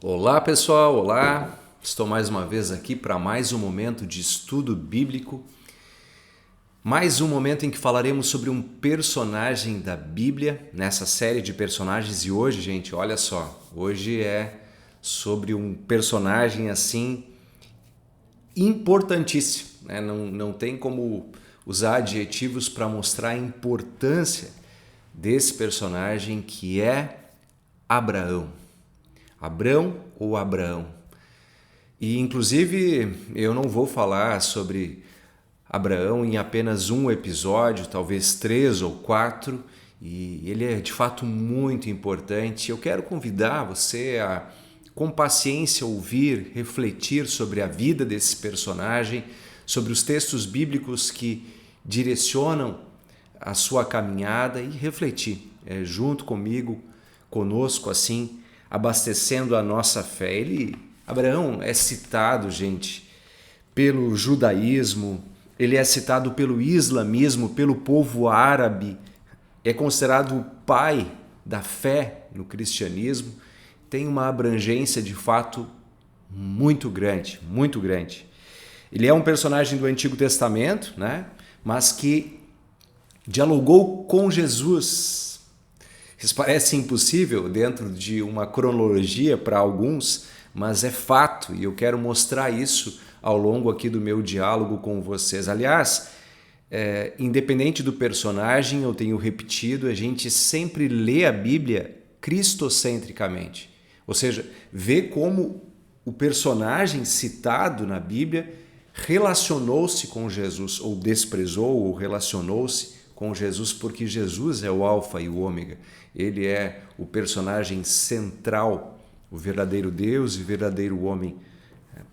Olá pessoal, olá! Estou mais uma vez aqui para mais um momento de estudo bíblico, mais um momento em que falaremos sobre um personagem da Bíblia nessa série de personagens. E hoje, gente, olha só, hoje é sobre um personagem assim importantíssimo, né? Não tem como usar adjetivos para mostrar a importância desse personagem que é Abraão. Abrão ou Abraão? E inclusive eu não vou falar sobre Abraão em apenas um episódio, talvez 3 ou 4, e ele é de fato muito importante. Eu quero convidar você a, com paciência, ouvir, refletir sobre a vida desse personagem, sobre os textos bíblicos que direcionam a sua caminhada e refletir junto comigo, conosco, assim, abastecendo a nossa fé. Abraão é citado, gente, pelo judaísmo, ele é citado pelo islamismo, pelo povo árabe, é considerado o pai da fé no cristianismo, tem uma abrangência de fato muito grande, muito grande. Ele é um personagem do Antigo Testamento, né? Mas que dialogou com Jesus. Isso parece impossível dentro de uma cronologia para alguns, mas é fato e eu quero mostrar isso ao longo aqui do meu diálogo com vocês. Aliás, independente do personagem, eu tenho repetido, a gente sempre lê a Bíblia cristocentricamente. Ou seja, vê como o personagem citado na Bíblia relacionou-se com Jesus, ou desprezou, ou relacionou-se com Jesus, porque Jesus é o alfa e o ômega. Ele é o personagem central, o verdadeiro Deus e o verdadeiro homem,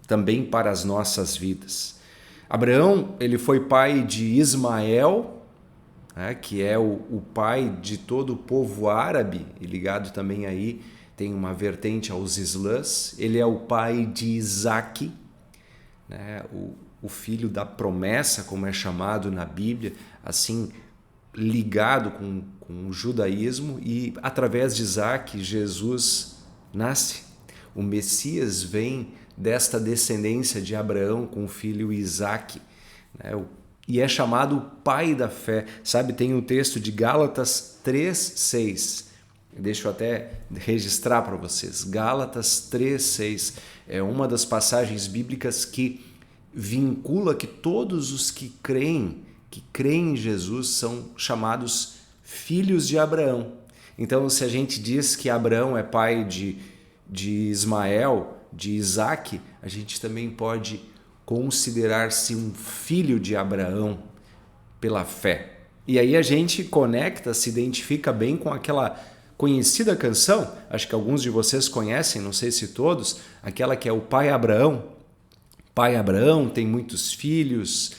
também para as nossas vidas. Abraão, ele foi pai de Ismael, que é o pai de todo o povo árabe, e ligado também aí, tem uma vertente aos islãs. Ele é o pai de Isaque, né, o filho da promessa, como é chamado na Bíblia, assim, ligado com o judaísmo, e através de Isaque, Jesus nasce. O Messias vem desta descendência de Abraão com o filho Isaque, né? E é chamado pai da fé. Sabe, tem um texto de Gálatas 3:6. Deixa eu até registrar para vocês. Gálatas 3:6 é uma das passagens bíblicas que vincula que todos os que creem em Jesus são chamados filhos de Abraão. Então, se a gente diz que Abraão é pai de Ismael, de Isaque, a gente também pode considerar-se um filho de Abraão pela fé. E aí a gente conecta, se identifica bem com aquela conhecida canção, acho que alguns de vocês conhecem, não sei se todos, aquela que é o Pai Abraão. Pai Abraão tem muitos filhos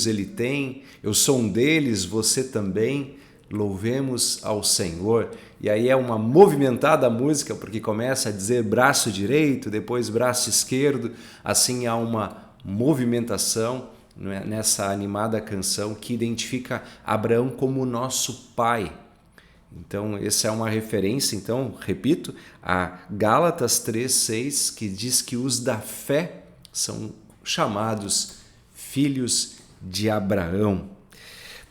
ele tem, eu sou um deles, você também, louvemos ao Senhor. E aí é uma movimentada música, porque começa a dizer braço direito, depois braço esquerdo, assim há uma movimentação, né, nessa animada canção que identifica Abraão como nosso pai. Então, essa é uma referência, então, repito, a Gálatas 3:6, que diz que os da fé são chamados filhos de Abraão.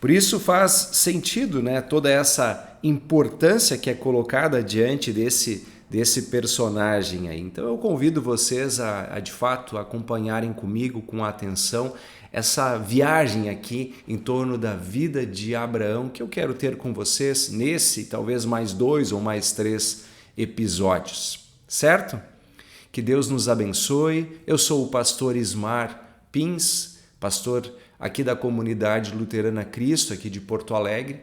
Por isso faz sentido, né, toda essa importância que é colocada diante desse personagem aí. Então eu convido vocês a de fato acompanharem comigo com atenção essa viagem aqui em torno da vida de Abraão que eu quero ter com vocês nesse, talvez mais 2 ou mais 3 episódios, certo? Que Deus nos abençoe. Eu sou o pastor Ismar Pins, pastor aqui da comunidade Luterana Cristo, aqui de Porto Alegre.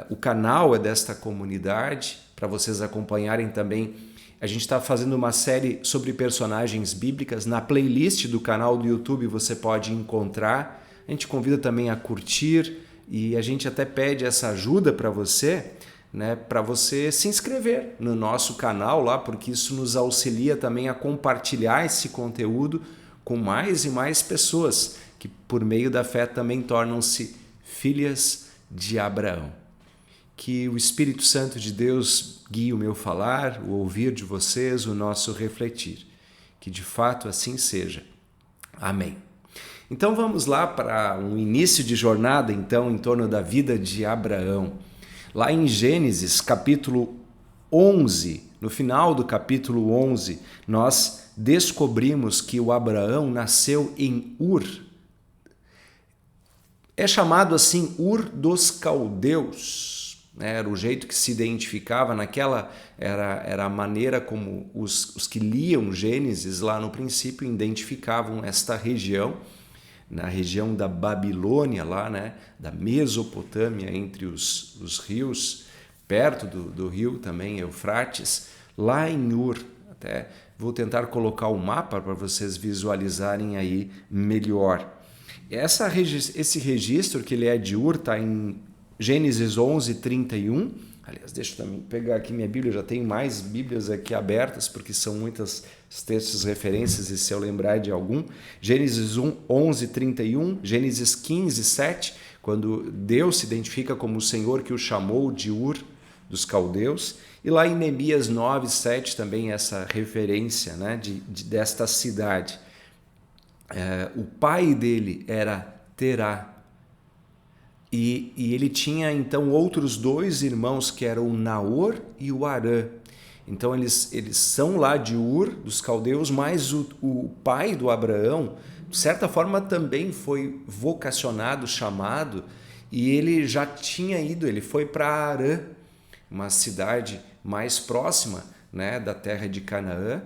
O canal é desta comunidade, para vocês acompanharem também. A gente está fazendo uma série sobre personagens bíblicas. Na playlist do canal do YouTube você pode encontrar. A gente convida também a curtir e a gente até pede essa ajuda para você, né, para você se inscrever no nosso canal lá, porque isso nos auxilia também a compartilhar esse conteúdo com mais e mais pessoas que por meio da fé também tornam-se filhas de Abraão. que o Espírito Santo de Deus guie o meu falar, o ouvir de vocês, o nosso refletir. Que de fato assim seja. Amém. Então vamos lá para um início de jornada então em torno da vida de Abraão. Lá em Gênesis capítulo 11, no final do capítulo 11, nós descobrimos que o Abraão nasceu em Ur. É chamado assim Ur dos Caldeus, né? Era o jeito que se identificava naquela, era a maneira como os que liam Gênesis lá no princípio identificavam esta região, na região da Babilônia, lá, né? Da Mesopotâmia, entre os rios, perto do rio também, Eufrates, lá em Ur. Até vou tentar colocar o mapa para vocês visualizarem aí melhor. Esse registro que ele é de Ur está em Gênesis 11, 31. Aliás, deixa eu também pegar aqui minha Bíblia, já tenho mais Bíblias aqui abertas, porque são muitos textos, referências, e se eu lembrar de algum. Gênesis 11, 31, Gênesis 15, 7, quando Deus se identifica como o Senhor que o chamou de Ur dos Caldeus. E lá em Neemias 9, 7 também essa referência, né, desta cidade. O pai dele era Terá. E ele tinha então outros dois irmãos que eram o Naor e o Harã. Então eles são lá de Ur, dos caldeus, mas o pai do Abraão, de certa forma, também foi vocacionado, chamado, e ele já tinha ido, ele foi para Harã, uma cidade mais próxima, né, da terra de Canaã,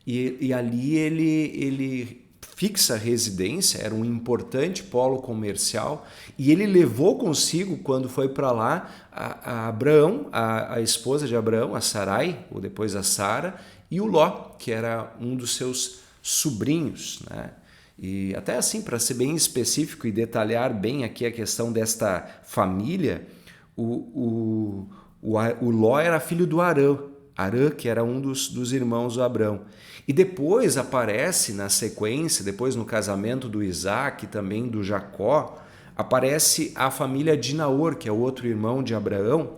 e ali ele fixa residência, era um importante polo comercial, e ele levou consigo, quando foi para lá, a Abraão, a esposa de Abraão, a Sarai, ou depois a Sara, e o Ló, que era um dos seus sobrinhos, né? E até assim, para ser bem específico e detalhar bem aqui a questão desta família, o Ló era filho do Harã, que era um dos irmãos do Abraão. E depois aparece na sequência, depois no casamento do Isaac e também do Jacó, aparece a família de Naor, que é o outro irmão de Abraão,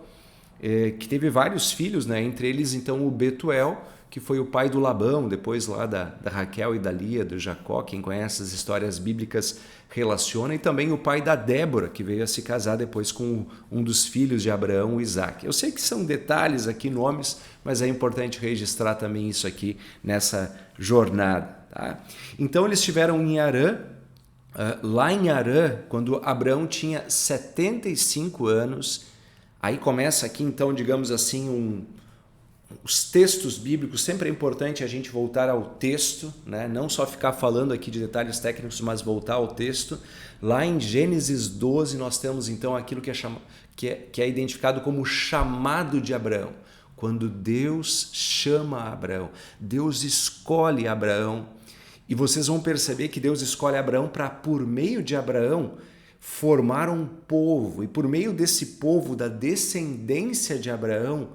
que teve vários filhos, né? Entre eles então o Betuel, que foi o pai do Labão, depois lá da Raquel e da Lia, do Jacó, quem conhece as histórias bíblicas relaciona, e também o pai da Débora, que veio a se casar depois com um dos filhos de Abraão, o Isaac. Eu sei que são detalhes aqui, nomes, mas é importante registrar também isso aqui nessa jornada. Tá? Então eles estiveram em Harã. Lá em Harã, quando Abraão tinha 75 anos, aí começa aqui então, digamos assim, os textos bíblicos. Sempre é importante a gente voltar ao texto, né? Não só ficar falando aqui de detalhes técnicos, mas voltar ao texto. Lá em Gênesis 12 nós temos então aquilo que é identificado como o chamado de Abraão. Quando Deus chama Abraão, Deus escolhe Abraão, e vocês vão perceber que Deus escolhe Abraão para, por meio de Abraão, formar um povo, e por meio desse povo, da descendência de Abraão,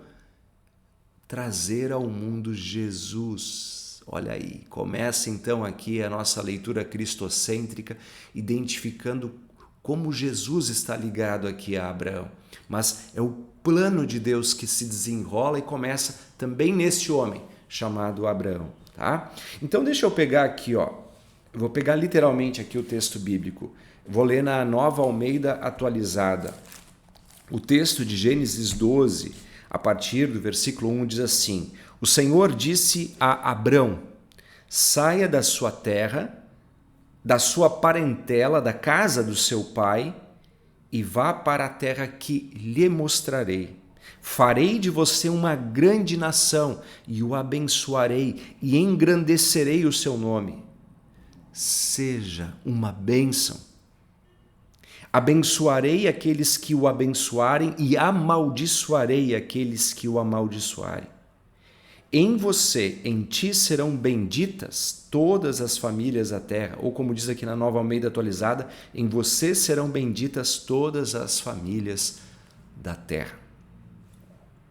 trazer ao mundo Jesus. Olha aí, começa então aqui a nossa leitura cristocêntrica, identificando como Jesus está ligado aqui a Abraão. Mas é o plano de Deus que se desenrola e começa também nesse homem chamado Abraão. Tá? Então deixa eu pegar aqui, ó. Eu vou pegar literalmente aqui o texto bíblico. Vou ler na Nova Almeida Atualizada. O texto de Gênesis 12, a partir do versículo 1, diz assim: O Senhor disse a Abrão: saia da sua terra, da sua parentela, da casa do seu pai, e vá para a terra que lhe mostrarei. Farei de você uma grande nação, e o abençoarei, e engrandecerei o seu nome. Seja uma bênção. Abençoarei aqueles que o abençoarem, e amaldiçoarei aqueles que o amaldiçoarem. Em você, em ti serão benditas todas as famílias da terra. Ou como diz aqui na Nova Almeida Atualizada, em você serão benditas todas as famílias da terra.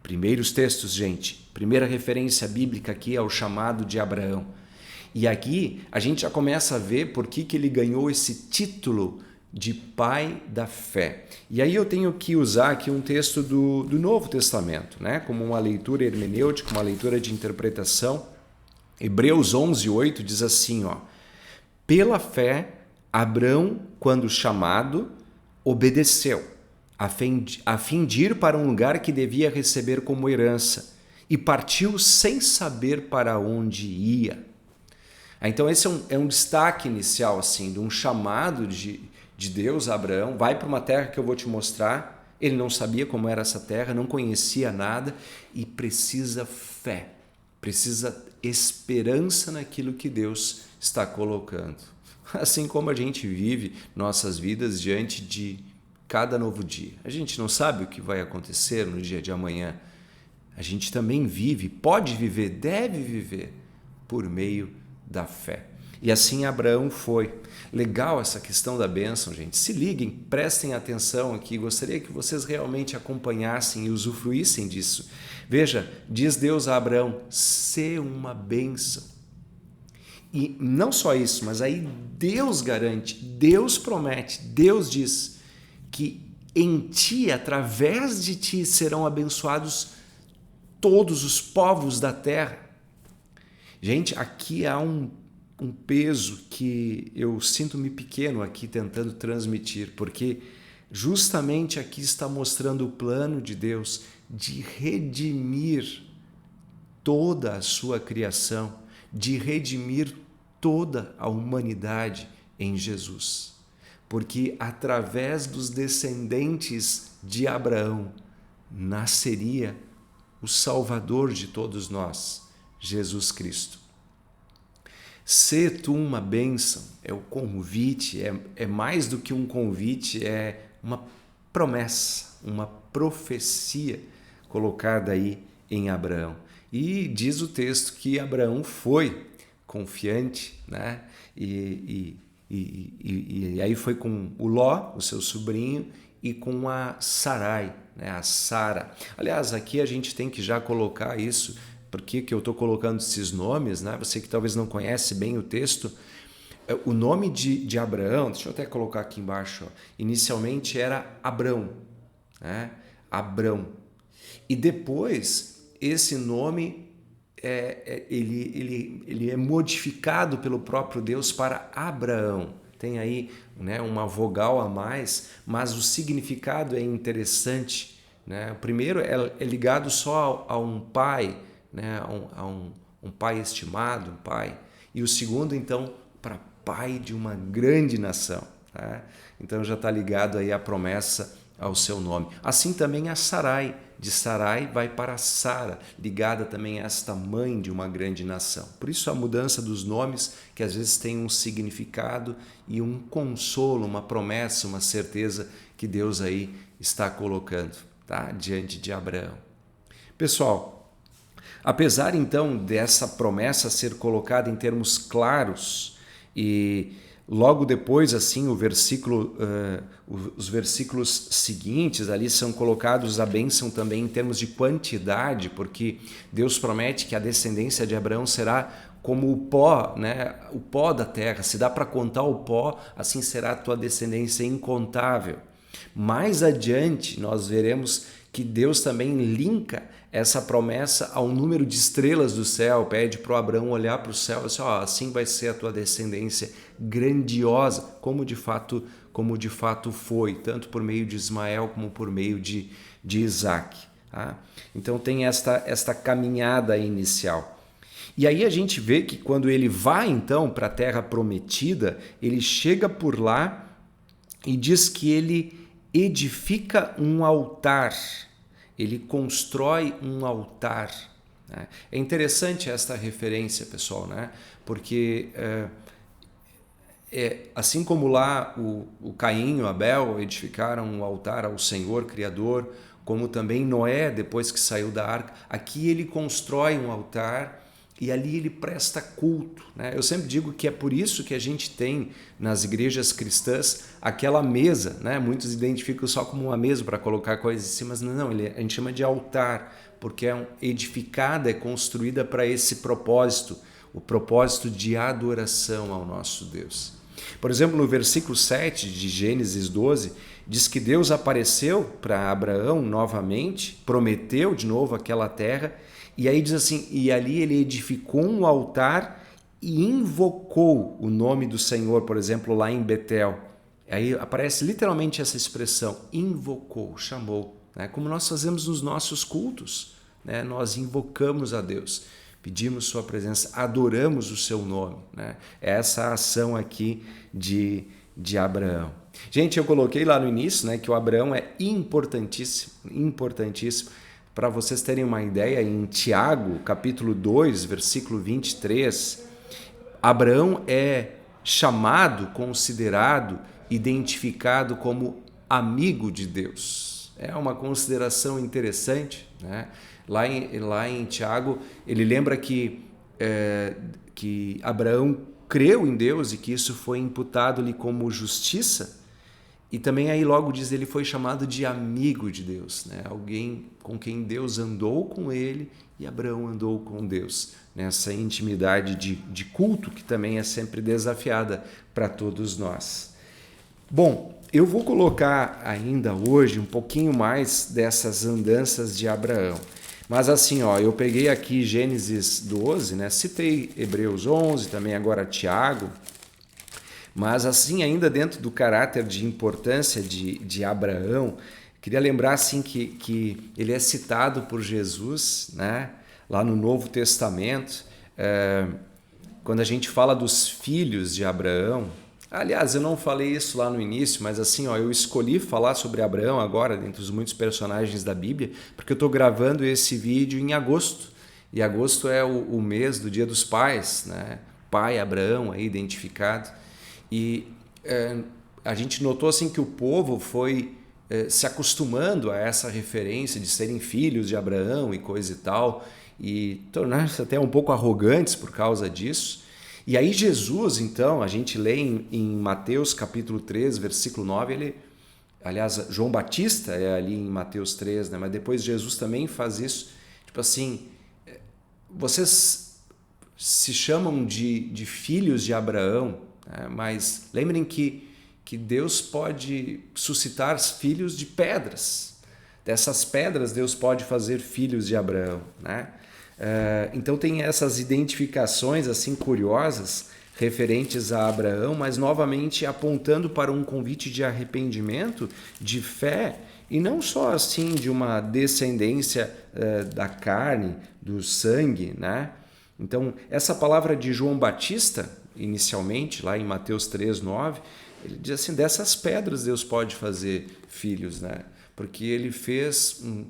Primeiros textos, gente. Primeira referência bíblica aqui é o chamado de Abraão. E aqui a gente já começa a ver por que ele ganhou esse título de pai da fé. E aí eu tenho que usar aqui um texto do Novo Testamento, né? Como uma leitura hermenêutica, uma leitura de interpretação. Hebreus 11:8 diz assim, ó: pela fé, Abrão, quando chamado, obedeceu, a fim de ir para um lugar que devia receber como herança, e partiu sem saber para onde ia. Então esse é um destaque inicial assim, de um chamado de Deus a Abraão: vai para uma terra que eu vou te mostrar. Ele não sabia como era essa terra, não conhecia nada e precisa fé, precisa esperança naquilo que Deus está colocando. Assim como a gente vive nossas vidas diante de cada novo dia. A gente não sabe o que vai acontecer no dia de amanhã. A gente também vive, pode viver, deve viver por meio da fé. E assim Abraão foi. Legal essa questão da bênção, gente. Se liguem, prestem atenção aqui. Gostaria que vocês realmente acompanhassem e usufruíssem disso. Veja, diz Deus a Abraão: ser uma bênção. E não só isso, mas aí Deus garante, Deus promete, Deus diz que em ti, através de ti, serão abençoados todos os povos da terra. Gente, aqui há um peso que eu sinto-me pequeno aqui tentando transmitir, porque justamente aqui está mostrando o plano de Deus de redimir toda a sua criação, de redimir toda a humanidade em Jesus. Porque através dos descendentes de Abraão nasceria o Salvador de todos nós, Jesus Cristo. Ser tu uma bênção é o convite, é mais do que um convite, é uma promessa, uma profecia colocada aí em Abraão. E diz o texto que Abraão foi confiante, né? E aí foi com o Ló, o seu sobrinho, e com a Sarai, né? A Sara. Aliás, aqui a gente tem que já colocar isso. Por que eu estou colocando esses nomes, né? Você que talvez não conhece bem o texto, o nome de Abraão, deixa eu até colocar aqui embaixo, ó, inicialmente era Abrão, né? Abrão. E depois esse nome ele é modificado pelo próprio Deus para Abraão. Tem aí, né, uma vogal a mais, mas o significado é interessante, né? O primeiro é ligado só a um pai, né, a um pai estimado, um pai. E o segundo, então, para pai de uma grande nação. Tá? Então já está ligado aí a promessa ao seu nome. Assim também a Sarai. De Sarai vai para Sara, ligada também a esta mãe de uma grande nação. Por isso a mudança dos nomes, que às vezes tem um significado e um consolo, uma promessa, uma certeza que Deus aí está colocando, tá? Diante de Abraão. Pessoal, apesar então dessa promessa ser colocada em termos claros e logo depois, assim, os versículos seguintes ali são colocados a bênção também em termos de quantidade, porque Deus promete que a descendência de Abraão será como o pó, né? O pó da terra. Se dá para contar o pó, assim será a tua descendência incontável. Mais adiante, nós veremos que Deus também linka essa promessa ao número de estrelas do céu, pede para o Abraão olhar para o céu e dizer, assim vai ser a tua descendência grandiosa, como de fato foi, tanto por meio de Ismael como por meio de Isaac. Tá? Então tem esta caminhada inicial. E aí a gente vê que quando ele vai então para a terra prometida, ele chega por lá e diz que ele edifica um altar. Ele constrói um altar. Né? É interessante esta referência, pessoal, né? Porque assim como lá o Caim e o Abel edificaram um altar ao Senhor Criador, como também Noé, depois que saiu da arca, aqui ele constrói um altar e ali ele presta culto. Né? Eu sempre digo que é por isso que a gente tem nas igrejas cristãs aquela mesa, né? Muitos identificam só como uma mesa para colocar coisas em cima, mas não, a gente chama de altar, porque é edificada, é construída para esse propósito, o propósito de adoração ao nosso Deus. Por exemplo, no versículo 7 de Gênesis 12, diz que Deus apareceu para Abraão novamente, prometeu de novo aquela terra, e aí diz assim, e ali ele edificou um altar e invocou o nome do Senhor, por exemplo, lá em Betel. Aí aparece literalmente essa expressão, invocou, chamou, né? Como nós fazemos nos nossos cultos, né? Nós invocamos a Deus, pedimos sua presença, adoramos o seu nome, né? Essa ação aqui de Abraão. Gente, eu coloquei lá no início, né, que o Abraão é importantíssimo, importantíssimo. Para vocês terem uma ideia, em Tiago, capítulo 2, versículo 23, Abraão é chamado, considerado, identificado como amigo de Deus. É uma consideração interessante, né? Lá em Tiago, ele lembra que Abraão creu em Deus e que isso foi imputado-lhe como justiça. E também aí logo diz, ele foi chamado de amigo de Deus, né? Alguém com quem Deus andou com ele e Abraão andou com Deus, nessa intimidade de culto que também é sempre desafiada para todos nós. Bom, eu vou colocar ainda hoje um pouquinho mais dessas andanças de Abraão. Mas assim, ó, eu peguei aqui Gênesis 12, né? Citei Hebreus 11, também agora Tiago. Mas assim, ainda dentro do caráter de importância de Abraão, queria lembrar assim que ele é citado por Jesus, né? Lá no Novo Testamento, quando a gente fala dos filhos de Abraão. Aliás, eu não falei isso lá no início, mas assim, ó, eu escolhi falar sobre Abraão agora, dentre os muitos personagens da Bíblia, porque eu estou gravando esse vídeo em agosto. E agosto é o mês do Dia dos Pais, né? Pai Abraão aí identificado. E a gente notou assim que o povo foi se acostumando a essa referência de serem filhos de Abraão e coisa e tal, e tornar-se até um pouco arrogantes por causa disso. E aí Jesus, então, a gente lê em Mateus capítulo 3, versículo 9, aliás, João Batista é ali em Mateus 3, né? Mas depois Jesus também faz isso, tipo assim, vocês se chamam de filhos de Abraão, né? Mas lembrem que Deus pode suscitar filhos de pedras. Dessas pedras Deus pode fazer filhos de Abraão, né? Então tem essas identificações assim curiosas referentes a Abraão, mas novamente apontando para um convite de arrependimento, de fé, e não só assim de uma descendência da carne, do sangue, né? Então essa palavra de João Batista, inicialmente lá em Mateus 3:9, ele diz assim, dessas pedras Deus pode fazer filhos, né? Porque ele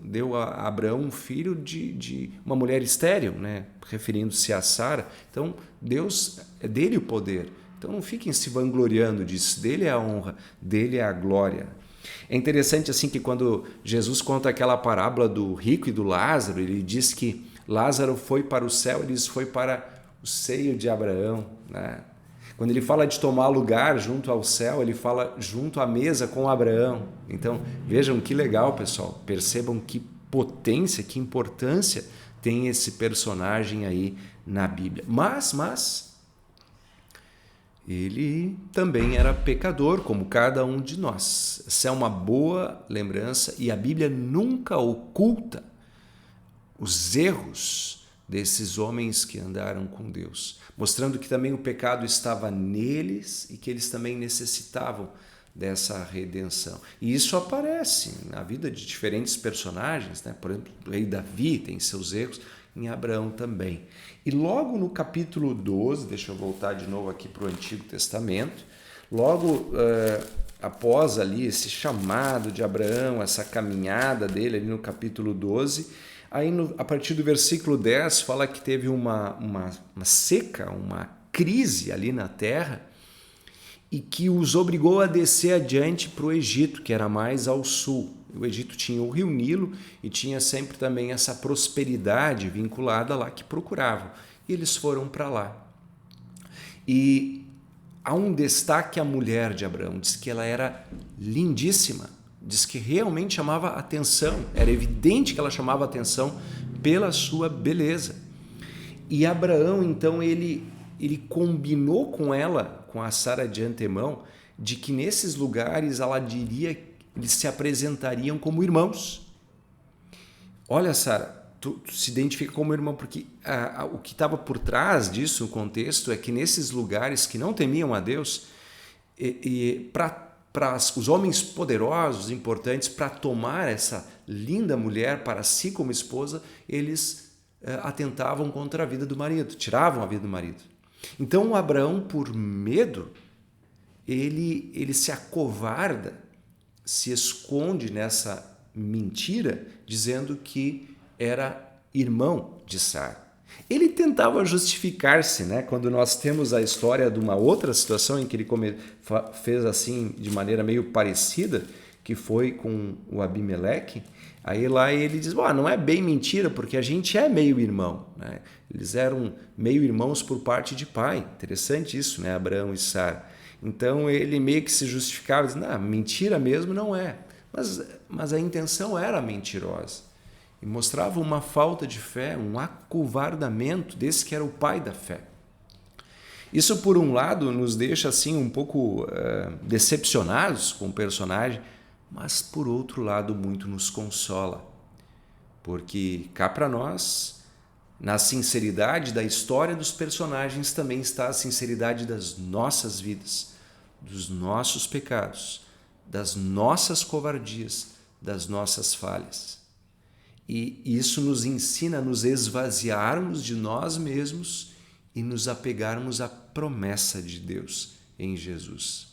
deu a Abraão um filho de uma mulher estéril, né? Referindo-se a Sara. Então, Deus é dele o poder. Então, não fiquem se vangloriando disso. Dele é a honra, dele é a glória. É interessante assim que quando Jesus conta aquela parábola do rico e do Lázaro, ele diz que Lázaro foi para o céu, ele foi para o seio de Abraão, né? Quando ele fala de tomar lugar junto ao céu, ele fala junto à mesa com Abraão. Então, vejam que legal, pessoal. Percebam que potência, que importância tem esse personagem aí na Bíblia. Mas ele também era pecador, como cada um de nós. Essa é uma boa lembrança e a Bíblia nunca oculta os erros desses homens que andaram com Deus, mostrando que também o pecado estava neles e que eles também necessitavam dessa redenção. E isso aparece na vida de diferentes personagens, né? Por exemplo, o rei Davi tem seus erros, em Abraão também. E logo no capítulo 12, deixa eu voltar de novo aqui para o Antigo Testamento, logo após ali esse chamado de Abraão, essa caminhada dele ali no capítulo 12, aí a partir do versículo 10 fala que teve uma seca, uma crise ali na terra e que os obrigou a descer adiante para o Egito, que era mais ao sul. O Egito tinha o rio Nilo e tinha sempre também essa prosperidade vinculada lá que procuravam. E eles foram para lá. E há um destaque à mulher de Abraão, diz que ela era lindíssima. Diz que realmente chamava atenção, era evidente que ela chamava atenção pela sua beleza. E Abraão, então, ele ele combinou com ela, com a Sara de antemão, de que nesses lugares ela diria, eles se apresentariam como irmãos. Olha, Sara, tu se identifica como irmão, porque o que estava por trás disso, o contexto, é que nesses lugares que não temiam a Deus, para os homens poderosos, importantes, para tomar essa linda mulher para si como esposa, eles atentavam contra a vida do marido, tiravam a vida do marido. Então, Abraão, por medo, ele se acovarda, se esconde nessa mentira, dizendo que era irmão de Sara. Ele tentava justificar-se, né? Quando nós temos a história de uma outra situação em que ele fez assim de maneira meio parecida, que foi com o Abimeleque. Aí lá ele diz, não é bem mentira, porque a gente é meio irmão, né? Eles eram meio irmãos por parte de pai. Interessante isso, né? Abraão e Sara. Então ele meio que se justificava, diz, não, mentira mesmo não é. Mas a intenção era mentirosa. E mostrava uma falta de fé, um acovardamento desse que era o pai da fé. Isso, por um lado, nos deixa assim um pouco decepcionados com o personagem, mas, por outro lado, muito nos consola. Porque cá para nós, na sinceridade da história dos personagens, também está a sinceridade das nossas vidas, dos nossos pecados, das nossas covardias, das nossas falhas. E isso nos ensina a nos esvaziarmos de nós mesmos e nos apegarmos à promessa de Deus em Jesus.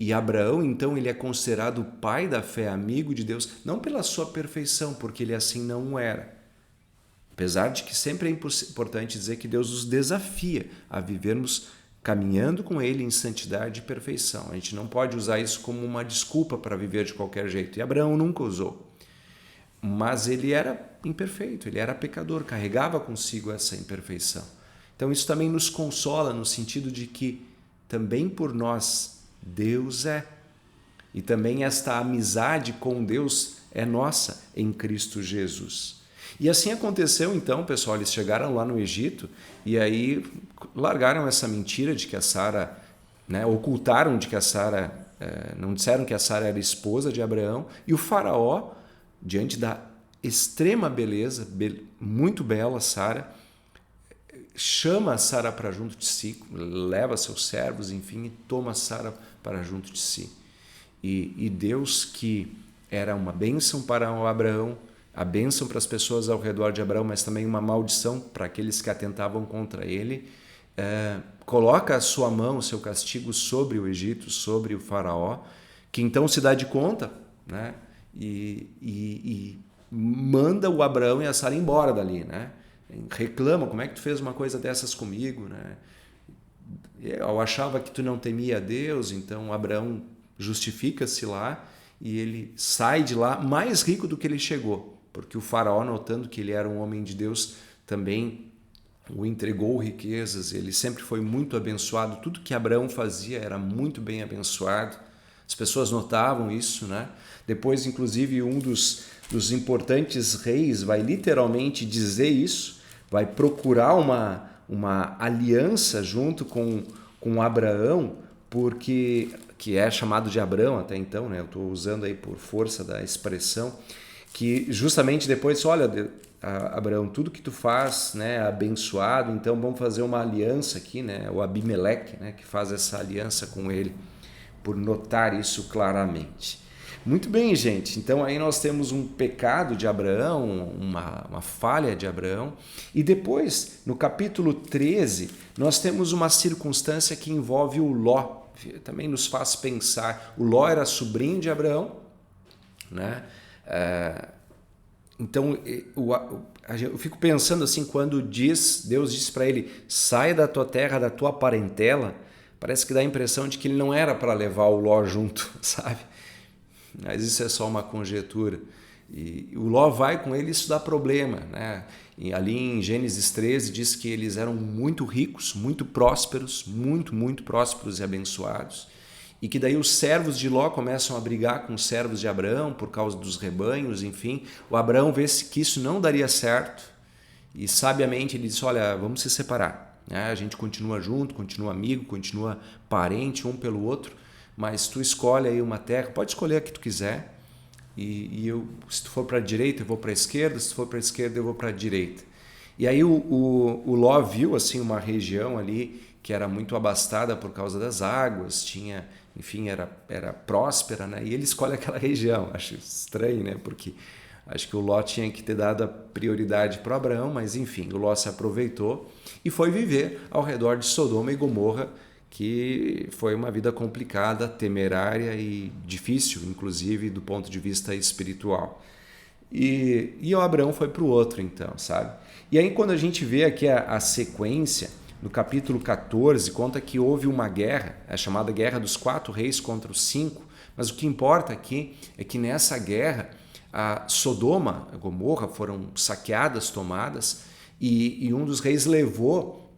E Abraão, então, ele é considerado o pai da fé, amigo de Deus, não pela sua perfeição, porque ele assim não era. Apesar de que sempre é importante dizer que Deus nos desafia a vivermos caminhando com ele em santidade e perfeição. A gente não pode usar isso como uma desculpa para viver de qualquer jeito. E Abraão nunca usou. Mas ele era imperfeito, ele era pecador, carregava consigo essa imperfeição. Então isso também nos consola no sentido de que também por nós Deus é. E também esta amizade com Deus é nossa em Cristo Jesus. E assim aconteceu então, pessoal, eles chegaram lá no Egito e aí largaram essa mentira de que a Sara, né, ocultaram de que a Sara, não disseram que a Sara era esposa de Abraão, e o faraó, diante da extrema beleza, muito bela Sara, chama a Sara para junto de si, leva seus servos, enfim, e toma Sara para junto de si. E Deus, que era uma bênção para o Abraão, a bênção para as pessoas ao redor de Abraão, mas também uma maldição para aqueles que atentavam contra ele, coloca a sua mão, o seu castigo sobre o Egito, sobre o faraó, que então se dá de conta, né? E manda o Abraão e a Sara embora dali, né? Reclama, como é que tu fez uma coisa dessas comigo, né? Eu achava que tu não temia a Deus, então Abraão justifica-se lá e ele sai de lá mais rico do que ele chegou, porque o faraó, notando que ele era um homem de Deus, também o entregou riquezas. Ele sempre foi muito abençoado, tudo que Abraão fazia era muito bem abençoado. As pessoas notavam isso, né? Depois, inclusive, um dos importantes reis vai literalmente dizer isso, vai procurar uma aliança junto com Abraão, porque que é chamado de Abrão até então, né? Eu estou usando aí por força da expressão, que justamente depois, olha, Abraão, tudo que tu faz, né, é abençoado, então vamos fazer uma aliança aqui, né? O Abimeleque, né, que faz essa aliança com ele, por notar isso claramente. Muito bem, gente, então aí nós temos um pecado de Abraão, uma falha de Abraão, e depois, no capítulo 13, nós temos uma circunstância que envolve o Ló, também nos faz pensar. O Ló era sobrinho de Abraão, né? Então eu fico pensando assim, quando Deus diz para ele, sai da tua terra, da tua parentela, parece que dá a impressão de que ele não era para levar o Ló junto, sabe? Mas isso é só uma conjetura. E o Ló vai com ele, isso dá problema, né? E ali em Gênesis 13 diz que eles eram muito ricos, muito prósperos, muito prósperos e abençoados, e que daí os servos de Ló começam a brigar com os servos de Abraão por causa dos rebanhos, enfim. O Abraão vê que isso não daria certo e sabiamente ele diz, olha, vamos se separar. né? A gente continua junto, continua amigo, continua parente um pelo outro, mas tu escolhe aí uma terra, pode escolher a que tu quiser, se tu for para a direita eu vou para a esquerda, se tu for para a esquerda eu vou para a direita. E aí o Ló viu assim uma região ali que era muito abastada por causa das águas, tinha, enfim, era próspera, né? E ele escolhe aquela região. Acho estranho, né? Porque acho que o Ló tinha que ter dado a prioridade para Abraão, mas enfim, o Ló se aproveitou e foi viver ao redor de Sodoma e Gomorra, que foi uma vida complicada, temerária e difícil, inclusive do ponto de vista espiritual. E o Abraão foi para o outro, então, sabe? E aí quando a gente vê aqui a sequência, no capítulo 14, conta que houve uma guerra, a chamada Guerra dos 4 Reis contra os 5, mas o que importa aqui é que nessa guerra, a Sodoma e Gomorra foram saqueadas, tomadas, e um dos reis levou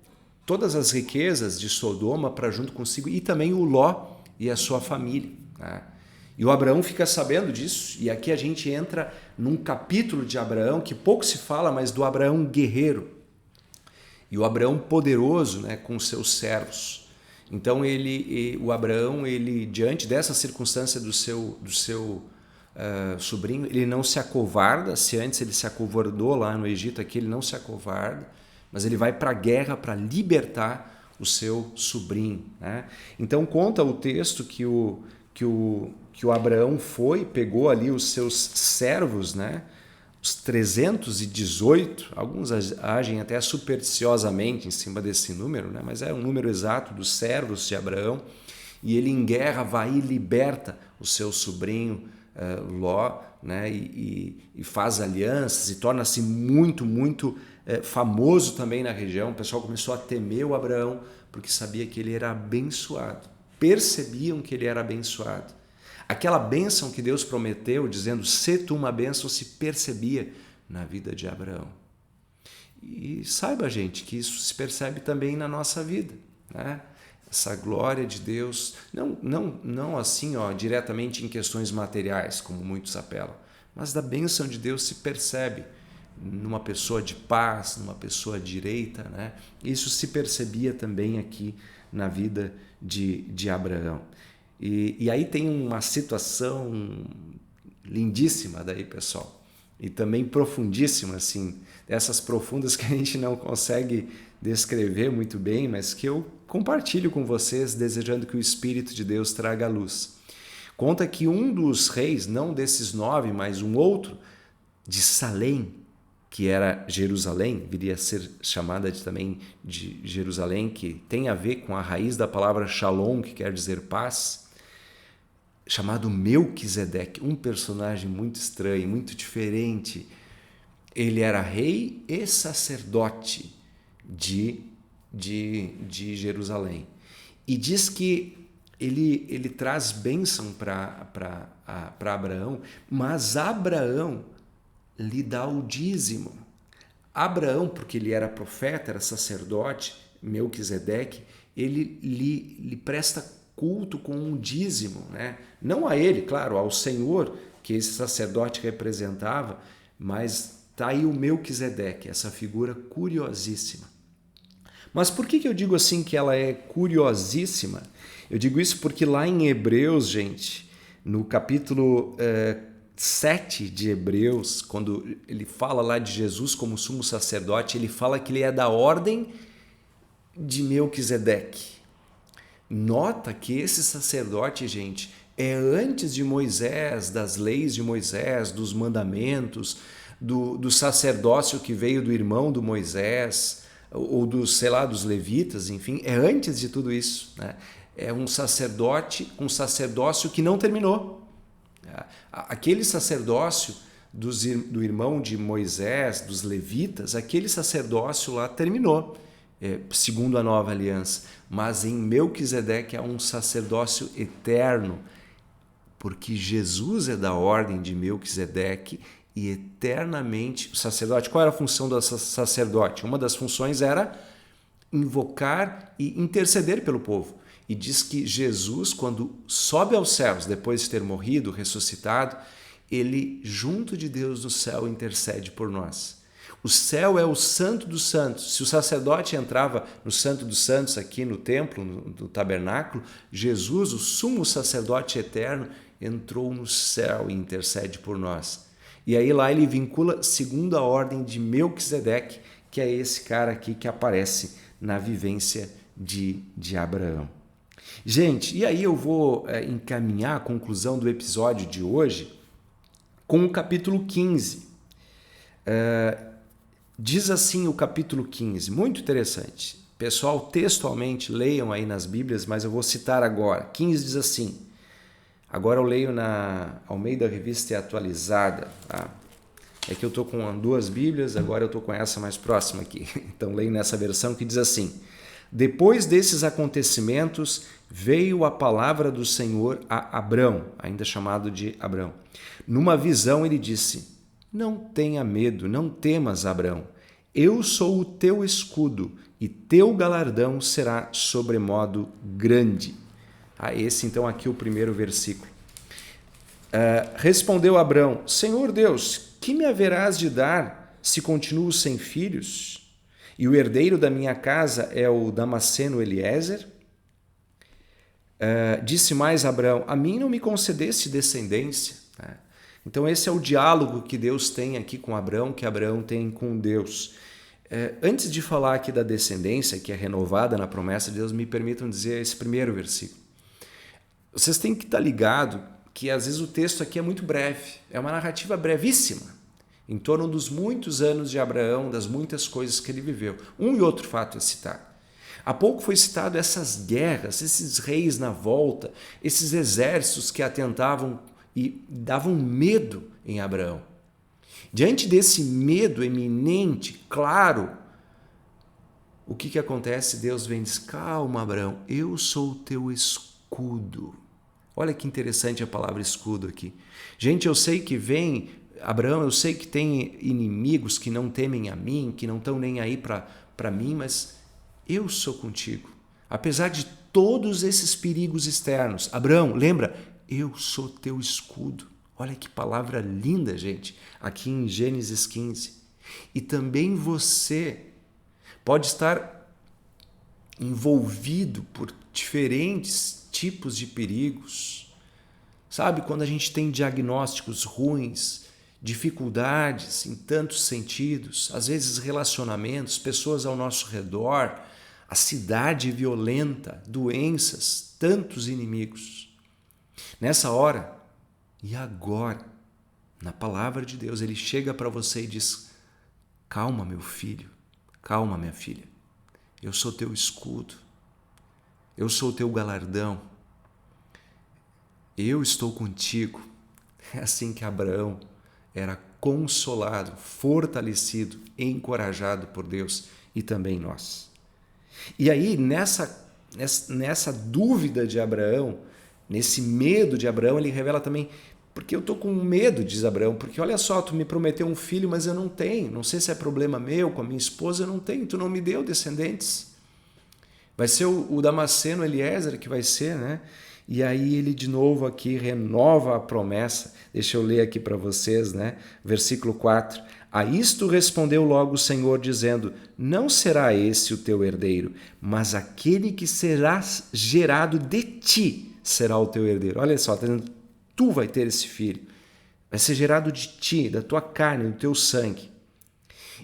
todas as riquezas de Sodoma para junto consigo, e também o Ló e a sua família, né? E o Abraão fica sabendo disso, e aqui a gente entra num capítulo de Abraão que pouco se fala, mas do Abraão guerreiro. E o Abraão poderoso, né, com seus servos. Então o Abraão, diante dessa circunstância do seu sobrinho, ele não se acovarda. Se antes ele se acovardou lá no Egito, aqui ele não se acovarda, mas ele vai para a guerra para libertar o seu sobrinho, né? Então conta o texto que o Abraão pegou ali os seus servos, né? Os 318, alguns agem até supersticiosamente em cima desse número, né? Mas é um número exato dos servos de Abraão, e ele em guerra vai e liberta o seu sobrinho Ló, né? E faz alianças e torna-se muito, muito famoso também na região. O pessoal começou a temer o Abraão porque sabia que ele era abençoado, percebiam que ele era abençoado. Aquela bênção que Deus prometeu, dizendo, "Se tu uma bênção", se percebia na vida de Abraão. E saiba, gente, que isso se percebe também na nossa vida, né? Essa glória de Deus, não assim, diretamente em questões materiais, como muitos apelam, mas da bênção de Deus se percebe numa pessoa de paz, numa pessoa direita, né? Isso se percebia também aqui na vida de Abraão. E aí tem uma situação lindíssima daí, pessoal, e também profundíssima, assim, dessas profundas que a gente não consegue descrever muito bem, mas que eu compartilho com vocês, desejando que o Espírito de Deus traga a luz. Conta que um dos reis, não desses 9, mas um outro, de Salém, que era Jerusalém, viria a ser chamada também de Jerusalém, que tem a ver com a raiz da palavra Shalom, que quer dizer paz, chamado Melquisedeque, um personagem muito estranho, muito diferente. Ele era rei e sacerdote de Jerusalém. E diz que ele traz bênção para Abraão, mas Abraão lhe dá o dízimo. Abraão, porque ele era profeta, era sacerdote, Melquisedeque, ele lhe presta culto com um dízimo, né? Não a ele, claro, ao Senhor que esse sacerdote representava, mas está aí o Melquisedeque, essa figura curiosíssima. Mas por que eu digo assim que ela é curiosíssima? Eu digo isso porque lá em Hebreus, gente, no capítulo 7 de Hebreus, quando ele fala lá de Jesus como sumo sacerdote, ele fala que ele é da ordem de Melquisedeque. Nota que esse sacerdote, gente, é antes de Moisés, das leis de Moisés, dos mandamentos, do sacerdócio que veio do irmão do Moisés, ou dos levitas, enfim, é antes de tudo isso, né? É um sacerdócio que não terminou. Aquele sacerdócio do irmão de Moisés, dos levitas, aquele sacerdócio lá terminou, segundo a nova aliança. Mas em Melquisedeque há um sacerdócio eterno, porque Jesus é da ordem de Melquisedeque e eternamente o sacerdote. Qual era a função do sacerdote? Uma das funções era invocar e interceder pelo povo. E diz que Jesus, quando sobe aos céus, depois de ter morrido, ressuscitado, ele, junto de Deus no céu, intercede por nós. O céu é o santo dos santos. Se o sacerdote entrava no santo dos santos aqui no templo, no tabernáculo, Jesus, o sumo sacerdote eterno, entrou no céu e intercede por nós. E aí lá ele vincula segundo a ordem de Melquisedeque, que é esse cara aqui que aparece na vivência de Abraão. Gente, e aí eu vou encaminhar a conclusão do episódio de hoje com o capítulo 15. Diz assim o capítulo 15, muito interessante. Pessoal, textualmente, leiam aí nas Bíblias, mas eu vou citar agora. 15 diz assim, agora eu leio na Almeida Revista Atualizada, tá? É que eu estou com 2 Bíblias, agora eu estou com essa mais próxima aqui. Então leio nessa versão que diz assim, depois desses acontecimentos, veio a palavra do Senhor a Abrão, ainda chamado de Abrão. Numa visão ele disse, não tenha medo, não temas, Abrão. Eu sou o teu escudo e teu galardão será sobremodo grande. Esse então aqui é o primeiro versículo. Respondeu Abrão, Senhor Deus, que me haverás de dar se continuo sem filhos? E o herdeiro da minha casa é o Damasceno Eliezer? Disse mais Abrão, a mim não me concedeste descendência. Então esse é o diálogo que Deus tem aqui com Abrão, que Abrão tem com Deus. Antes de falar aqui da descendência, que é renovada na promessa de Deus, me permitam dizer esse primeiro versículo. Vocês têm que estar ligados que às vezes o texto aqui é muito breve, é uma narrativa brevíssima, em torno dos muitos anos de Abraão, das muitas coisas que ele viveu. Um e outro fato é citado. Há pouco foi citado essas guerras, esses reis na volta, esses exércitos que atentavam e davam medo em Abraão. Diante desse medo eminente, claro, o que acontece? Deus vem e diz, calma, Abraão, eu sou o teu escudo. Olha que interessante a palavra escudo aqui. Gente, eu sei que vem, Abraão, eu sei que tem inimigos que não temem a mim, que não estão nem aí para mim, mas eu sou contigo. Apesar de todos esses perigos externos. Abraão, lembra? Eu sou teu escudo. Olha que palavra linda, gente, aqui em Gênesis 15. E também você pode estar envolvido por diferentes tipos de perigos. Sabe, quando a gente tem diagnósticos ruins, dificuldades em tantos sentidos, às vezes relacionamentos, pessoas ao nosso redor, a cidade violenta, doenças, tantos inimigos. Nessa hora, e agora, na palavra de Deus, ele chega para você e diz, calma, meu filho, calma, minha filha, eu sou teu escudo, eu sou teu galardão, eu estou contigo. É assim que Abraão era consolado, fortalecido, encorajado por Deus e também nós. E aí, nessa dúvida de Abraão, nesse medo de Abraão, ele revela também, porque eu estou com medo, diz Abraão, porque olha só, tu me prometeu um filho, mas eu não tenho, não sei se é problema meu, com a minha esposa eu não tenho, tu não me deu descendentes. Vai ser o Damasceno Eliezer que vai ser, né? E aí ele de novo aqui renova a promessa. Deixa eu ler aqui para vocês, né? Versículo 4. A isto respondeu logo o Senhor, dizendo, não será esse o teu herdeiro, mas aquele que será gerado de ti será o teu herdeiro. Olha só, está dizendo, tu vai ter esse filho. Vai ser gerado de ti, da tua carne, do teu sangue.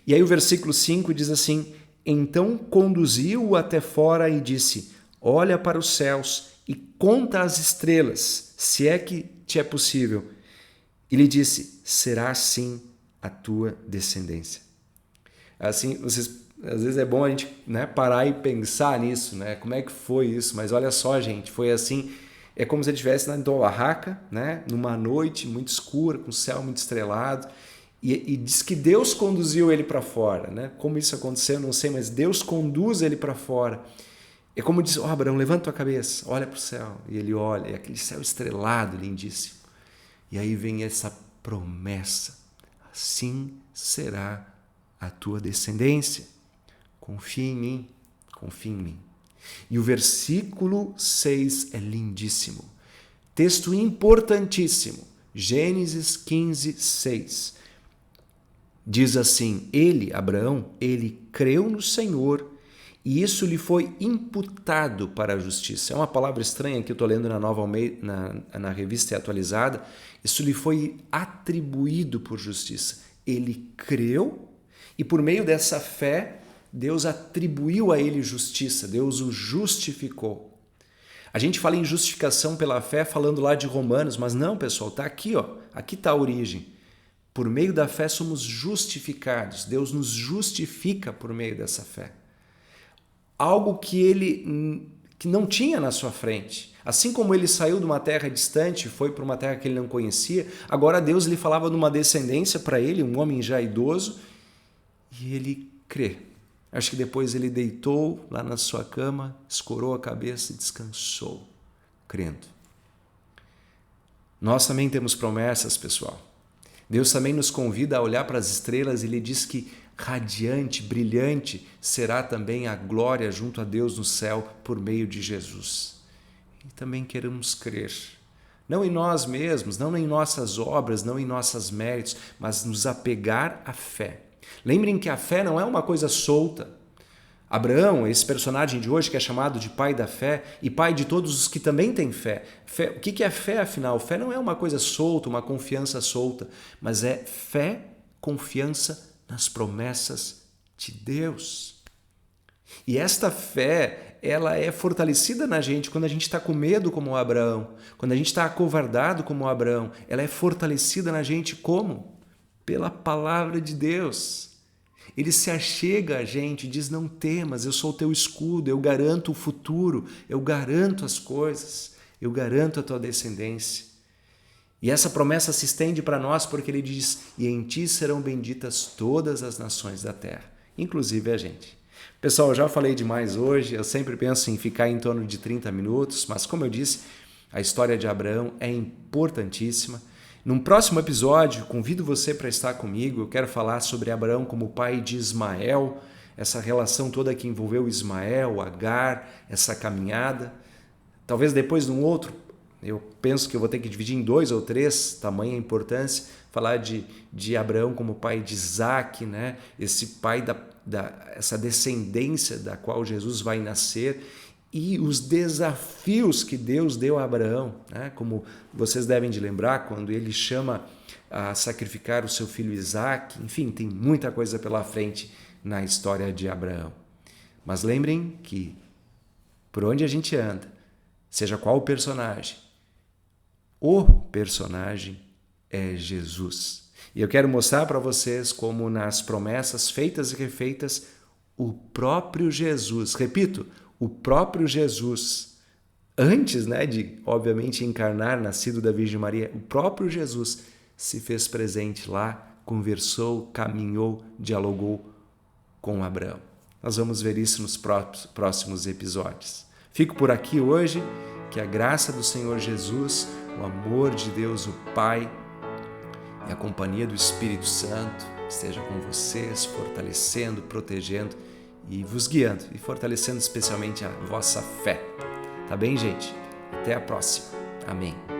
E aí o versículo 5 diz assim, então conduziu-o até fora e disse, olha para os céus e conta as estrelas, se é que te é possível. E lhe disse, será assim a tua descendência. Assim, às vezes é bom a gente, né, parar e pensar nisso, né? Como é que foi isso? Mas olha só, gente, foi assim, é como se ele estivesse na barraca, né, numa noite muito escura, com o céu muito estrelado, e diz que Deus conduziu ele para fora, né? Como isso aconteceu, não sei, mas Deus conduz ele para fora. É como diz, Abraão, levanta tua cabeça, olha para o céu. E ele olha, e aquele céu estrelado, lindíssimo. E aí vem essa promessa, assim será a tua descendência. Confia em mim, confia em mim. E o versículo 6 é lindíssimo. Texto importantíssimo. Gênesis 15, 6. Diz assim, ele, Abraão, ele creu no Senhor e isso lhe foi imputado para a justiça. É uma palavra estranha que eu estou lendo na Revista Atualizada. Isso lhe foi atribuído por justiça. Ele creu e por meio dessa fé, Deus atribuiu a ele justiça, Deus o justificou. A gente fala em justificação pela fé falando lá de Romanos, mas não, pessoal, está aqui, ó. Aqui está a origem. Por meio da fé somos justificados. Deus nos justifica por meio dessa fé. Algo que ele não tinha na sua frente. Assim como ele saiu de uma terra distante e foi para uma terra que ele não conhecia, agora Deus lhe falava de uma descendência para ele, um homem já idoso, e ele crê. Acho que depois ele deitou lá na sua cama, escorou a cabeça e descansou, crendo. Nós também temos promessas, pessoal. Deus também nos convida a olhar para as estrelas e Ele diz que radiante, brilhante será também a glória junto a Deus no céu por meio de Jesus. E também queremos crer, não em nós mesmos, não em nossas obras, não em nossos méritos, mas nos apegar à fé. Lembrem que a fé não é uma coisa solta. Abraão, esse personagem de hoje que é chamado de pai da fé e pai de todos os que também têm fé. O que é fé, afinal? Fé não é uma coisa solta, uma confiança solta, mas é fé, confiança nas promessas de Deus. E esta fé, ela é fortalecida na gente quando a gente está com medo como Abraão, quando a gente está acovardado como Abraão. Ela é fortalecida na gente como? Pela palavra de Deus. Ele se achega a gente e diz, não temas, eu sou o teu escudo, eu garanto o futuro, eu garanto as coisas, eu garanto a tua descendência. E essa promessa se estende para nós porque ele diz, e em ti serão benditas todas as nações da terra, inclusive a gente. Pessoal, eu já falei demais hoje, eu sempre penso em ficar em torno de 30 minutos, mas como eu disse, a história de Abraão é importantíssima. Num próximo episódio, convido você para estar comigo. Eu quero falar sobre Abraão como pai de Ismael, essa relação toda que envolveu Ismael, Agar, essa caminhada. Talvez depois de um outro, eu penso que eu vou ter que dividir em 2 ou 3, tamanha importância, falar de Abraão como pai de Isaac, né? Esse pai essa descendência da qual Jesus vai nascer, e os desafios que Deus deu a Abraão, né? Como vocês devem de lembrar, quando ele chama a sacrificar o seu filho Isaac. Enfim, tem muita coisa pela frente na história de Abraão. Mas lembrem que por onde a gente anda, seja qual o personagem é Jesus. E eu quero mostrar para vocês como nas promessas feitas e refeitas, o próprio Jesus, repito, o próprio Jesus, antes, né, de, obviamente, encarnar, nascido da Virgem Maria, o próprio Jesus se fez presente lá, conversou, caminhou, dialogou com Abraão. Nós vamos ver isso nos próximos episódios. Fico por aqui hoje, que a graça do Senhor Jesus, o amor de Deus, o Pai, e a companhia do Espírito Santo esteja com vocês, fortalecendo, protegendo e vos guiando e fortalecendo especialmente a vossa fé. Tá bem, gente? Até a próxima. Amém.